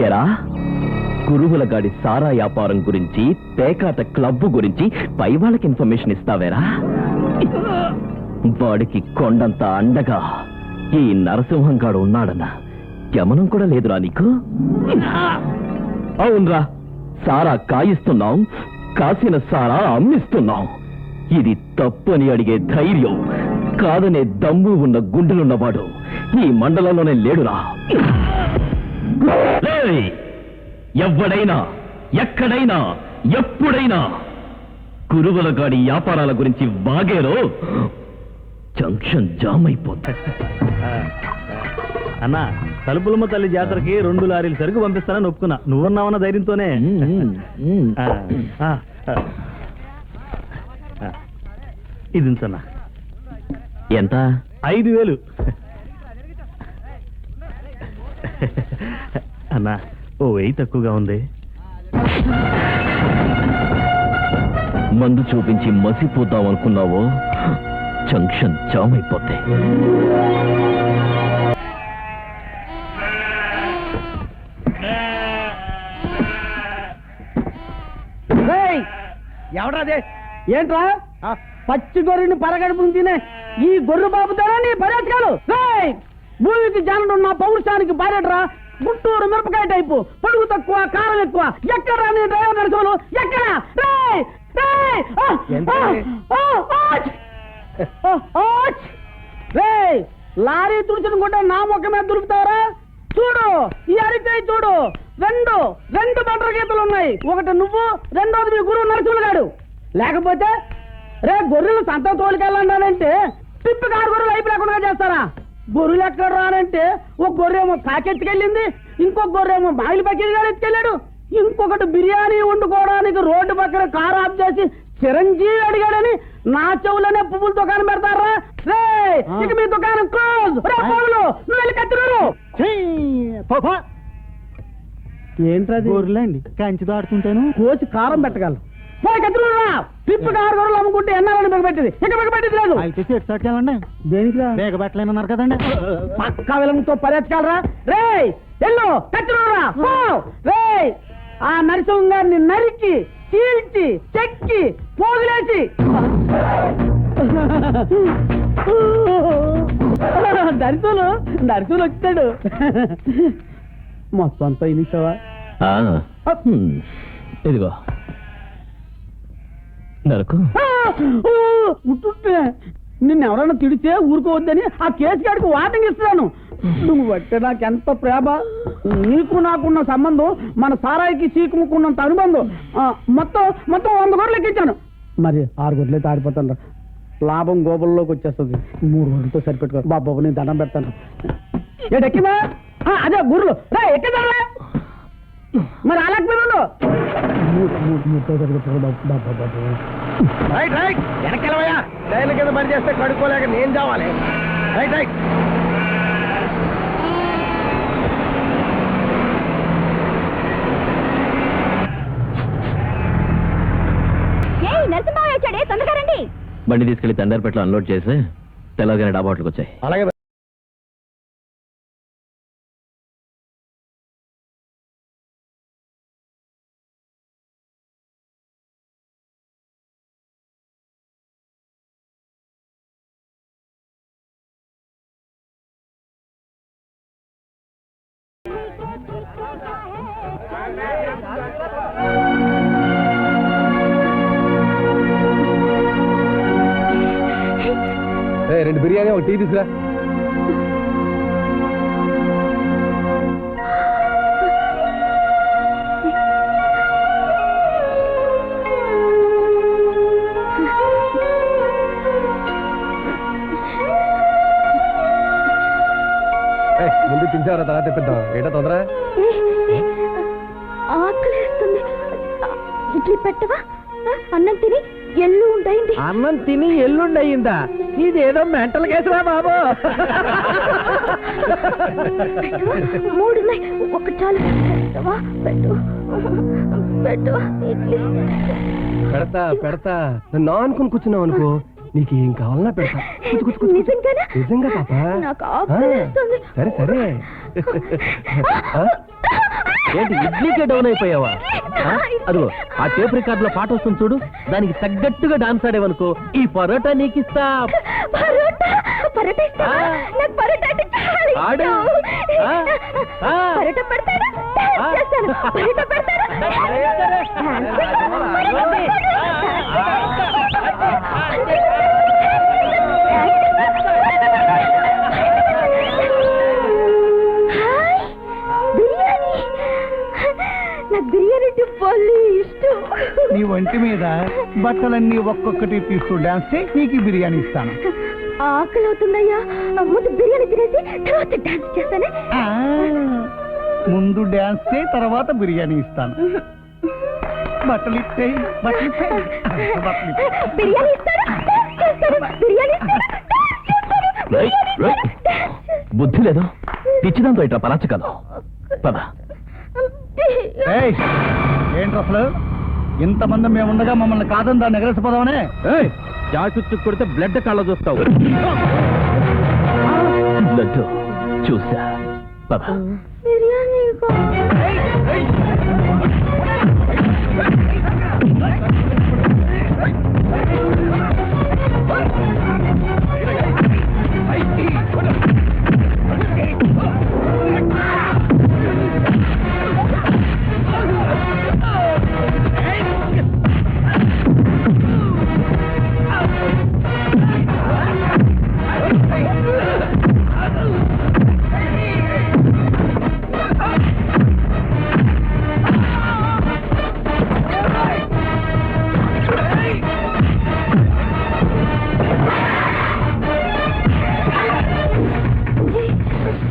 ఎరా గురువుల గాడి సారా వ్యాపారం గురించి పేకాట క్లబ్ గురించి పై వాళ్ళకి ఇన్ఫర్మేషన్ ఇస్తావేరా? వాడికి కొండంత అండగా ఈ నరసింహంగాడు ఉన్నాడన్న గమనం కూడా లేదురా నీకు? అవునరా, సారా కాయిస్తున్నాం, కాసిన సారా అమ్మిస్తున్నాం. ఇది తప్పని అడిగే ధైర్యం, కాదనే దమ్ము ఉన్న గుండెలున్నవాడు ఈ మండలంలోనే లేడురా. ఎవడైనా ఎక్కడైనా ఎప్పుడైనా గురువుల గాడి వ్యాపారాల గురించి వాగేరో జంక్షన్ జామ్ అయిపోతా. అన్నా, తలుపులమ్మ తల్లి జాతరకి 2 లారీలు సరుకు పంపిస్తానని ఒప్పుకున్నా. నువ్వున్నావన్న ధైర్యంతోనే. ఇది ఉంచన్నా. ఎంత? 5,000. అన్నా, ఓ 1000 తక్కువగా ఉంది. మందు చూపించి మసిపోతాం అనుకున్నావో జంక్షన్ జామ్ అయిపోతాయి. ఎవడదే? ఏంట్రా పచ్చి గొర్రెని పరగడుపు తినే ఈ గొర్రె బాబుతారా నీ పర్యాటకాలు? భూమికి జానుడు ఉన్న పౌరుషానికి బారేట్రా. గుంటూరు మిరపకాయ టైపు, పొడుగు తక్కువ, కారం ఎక్కువ. ఎక్కడ నీ డ్రైవర్ నడుచుకోను? ఎక్కడ? లారీ తుడుచుకుంటే నా మొక్క మీద దులుపుతావరా? చూడు, ఈ అరికాయ చూడు, రెండు బండర గీతలు ఉన్నాయి. ఒకటి నువ్వు, రెండోది మీ గురువు నరసింహులు గాడు. లేకపోతే గొర్రెలు సంత తోలికెళ్ళానంటే తిప్పి 6 గొర్రెలు అయిపు లేకుండా చేస్తారా? గొర్రెలు ఎక్కడ రానంటే ఒక గొర్రెమో కాకెత్తుకెళ్ళింది, ఇంకొక గొర్రెమో మాయిలు పక్కన గారు ఎత్తుకెళ్ళాడు, ఇంకొకటి బిర్యానీ వండుకోవడానికి రోడ్డు పక్కన కారు ఆఫ్ చేసి చిరంజీవి అడిగాడని నా చెవులనే పువ్వుల దుకాణం పెడతారా? ఇక మీ దుకాణం క్లోజ్. నువ్వు వెళ్ళి కత్తిరూరు. ఏంట్రది? గొర్రెలండి, కంచి దాడుతుంటాను, కోసి కారం పెట్టగలను. తిప్పు 6 గొర్రెలు అమ్ముకుంటే ఎన్నాలని బిగబెట్టింది, ఇక బిగబెట్టింది లేదు. దేనికి బిగబెట్టలేనన్నారు కదండి. పక్కా విలంతో పర్యటకాలరా. ఎల్లు కత్తిరూరా. ఆ నరసింహం గారిని నరికి చీల్చి చెక్కి పోగులేసి నరసింహులు వచ్చాడు. మొత్తం అంతా ఇనిసావా? ఇదిగో నరకు. నిన్నెవరైనా తిడితే ఊరుకోవద్దని ఆ కేసు గారికి వార్నింగ్ ఇస్తున్నాను. నువ్వు బట్టే నాకెంత ప్రేమ. నీకు నాకున్న సంబంధం మన సారాయికి చీకుముకున్నంత అనుబంధం. మొత్తం 100 గొర్రెలు ఎక్కించాను. మరి 6 గొర్రెలు తాడిపోతాను. లాభం గోబుల్లోకి వచ్చేస్తుంది. 3 గొర్రెలతో సరిపెట్టుకో బాబు, నేను దండం పెడతాను. ఎక్కిందా? అదే గుర్రెలు ఎక్కిదా? మరి అలాగే మీరు వెనకెళ్ళవయ్యా. రైలు కింద పని చేస్తే కడుక్కోలేక నేను చావాలి. Right right. నరసింహ వచ్చాడే, తొందరగా రండి. బండి తీసుకెళ్లి తండారిపేటలో అన్లోడ్ చేసి తెల్లగానే డాబాట్లకు వచ్చాయి. అలాగే. రెండు బిర్యానీ, ఒక టీ తీసురా. ముందు తింటారా, తర్వాత తెప్పిద్దాం. ఏంటో తొందర? ఆకలిస్తుంది. ఇడ్లీ పెట్టవా? అన్నం తిని ఎల్లుండయింది. అన్నం తిని ఎల్లుండయిందా? ఇదేదో మెంటల్ కేసురా బాబు. 3 ఉన్నాయి, ఒకటి చాలు. పెట్టు పెట్టు ఇడ్లీ. పెడతా. నన్ను అనుకుని కూర్చున్నావు అనుకో, నీకు ఏం కావాలన్నా పెడతా. నిజంగా పాప, నాకు ఆకలిస్తుంది. సరే. ఏంటి ఇడ్లీకే డౌన్ అయిపోయావా ఆ? అదిగో ఆ టేప్ రికార్డ్ లో పాట వస్తుంది చూడు, దానికి తగ్గట్టుగా డాన్స్ ఆడేవనుకో ఈ పరోటా నీకిస్తా. పరోటా పరోటా ఇస్తావా? ఆ. నాకు పరోటా అంటే చాలా ఆడు. ఇష్టం. ఆ. ఆ. పరోటా పెడతారా? ఆ. చేస్తాను. పరోటా పెడతారా? హాయ్, బిర్యానీ. నాకు బిర్యానీ అంటే భలే ఇష్టం. నీ ఒంటి మీద బట్టలన్నీ ఒక్కొక్కటి తీస్తూ డాన్స్ చేయి, నీకు ఈ బిర్యానీ ఇస్తాను. ఆకలి అవుతుందయ్యా, ముందు బిర్యానీ తినేసి తర్వాత డాన్స్ చేస్తానే. ఆ, ముందు డాన్స్ చేయి, తర్వాత బిర్యానీ ఇస్తాను. బట్టలు ఇచ్చేయి, బట్టలు ఇచ్చేయి, బట్టలు ఇచ్చేయి. బిర్యానీ ఇస్తారా? డాన్స్ చేస్తాను. బిర్యానీ ఇస్తారా? డాన్స్ చేస్తాను. రేయ్, రేయ్. బుద్ధి లేదు, పిచ్చిదాంతో ఇట్లా పరాచకాలు. పద. ఏయ్, ఏంటి అసలు ఇంతమంది మేము ఉండగా మమ్మల్ని కాదని దాన్ని ఎగరేసిపోదామనే? జాకెట్ కొడితే బ్లడ్ కళ్ళ చూస్తావు. బ్లడ్ చూసా. పద. బిర్యానీ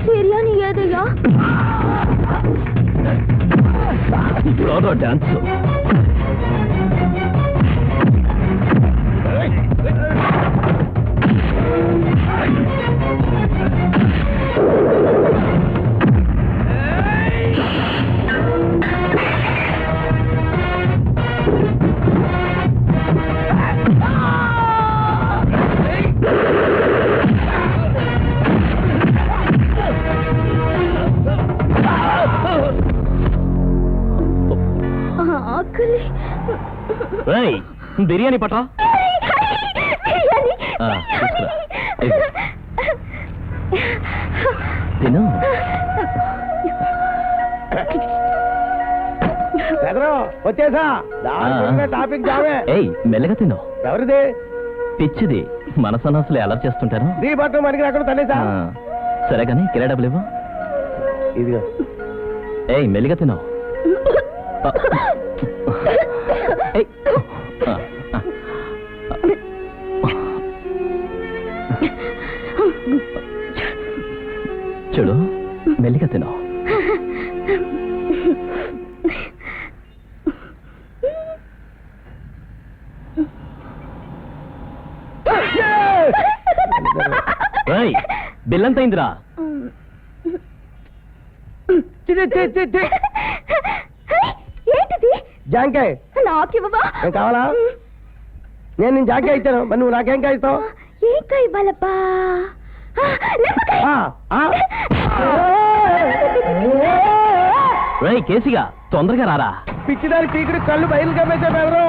బిర్యానీ ఏదయ్యా? ఇప్పుడు డాన్స్. ఆకలి. రేయ్, బిర్యానీ పట్రా. బిర్యానీ. ఆ, తీసుకురా. ఇదిగో. తిను. వచ్చేసా టాపిక్ జావే. ఏయ్, మెల్లగా తిను. ఎవరిది? పిచ్చిది, మనసనసులు ఎలా చేస్తుంటాను. నీ బట్టలు మనకి అక్కడ తల్లేసా? సరే కానీ కిరా డబ్బులు ఇవ్వు. ఇదిగో. ఏయ్, మెల్లిగా తిను. ఏయ్. ఆ, ఆ. చూడు, మెల్లిగా తిను. రేయ్, బిల్లంత అయిందిరా. ఏంటిది? జాంకాయ నాకివ్వవా? కావాలా? నేను జాంకాయ ఇచ్చాను, మరి నువ్వు నాకేం కాయ ఇస్తావు? ఏం కాయ ఇవ్వాలబ్బా? రేయ్ కేసిగా, తొందరగా రారా. పిచ్చిదారి చీకుడు కళ్ళు బయలు కమ్మేసా బెదరు.